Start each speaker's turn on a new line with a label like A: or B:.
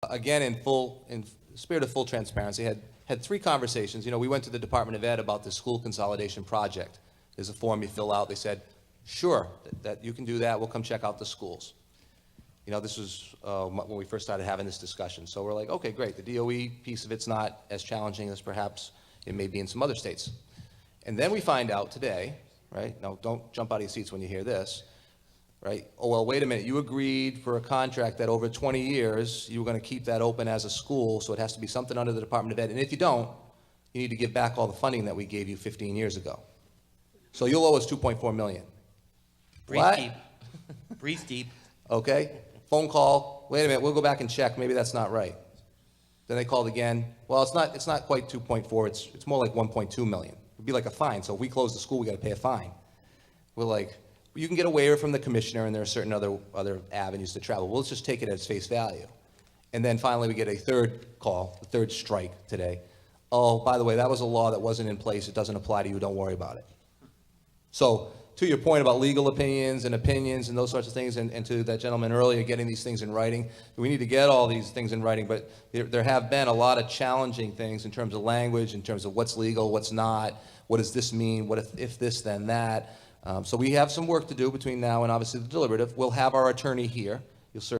A: Again, in spirit of full transparency, had 3 conversations. You know, we went to the Department of Ed about the school consolidation project. There's a form you fill out. They said, sure, that you can do that. We'll come check out the schools. You know, this was when we first started having this discussion. So we're like, okay, great. The DOE piece of it's not as challenging as perhaps it may be in some other states. And then we find out today, right? Now, don't jump out of your seats when you hear this, right? Oh, well, wait a minute. You agreed for a contract that over 20 years, you were going to keep that open as a school, so it has to be something under the Department of Ed. And if you don't, you need to give back all the funding that we gave you 15 years ago. So you'll owe us $2.4 million.
B: Breathe
A: What?
B: deep. Breathe deep.
A: Okay, phone call, wait a minute, we'll go back and check, maybe that's not right. Then they called again, well, it's not quite 2.4, it's more like 1.2 million. It'd be like a fine, so if we close the school, we gotta pay a fine. We're like, well, you can get a waiver from the commissioner, and there are certain other avenues to travel. Well, let's just take it at face value. And then finally, we get a third call, the third strike today. Oh, by the way, that was a law that wasn't in place, it doesn't apply to you, don't worry about it. So, to your point about legal opinions and those sorts of things, and to that gentleman earlier getting these things in writing, we need to get all these things in writing, but there have been a lot of challenging things in terms of language, in terms of what's legal, what's not, what does this mean, what if this, then that. So we have some work to do between now and obviously the deliberative. We'll have our attorney here. You'll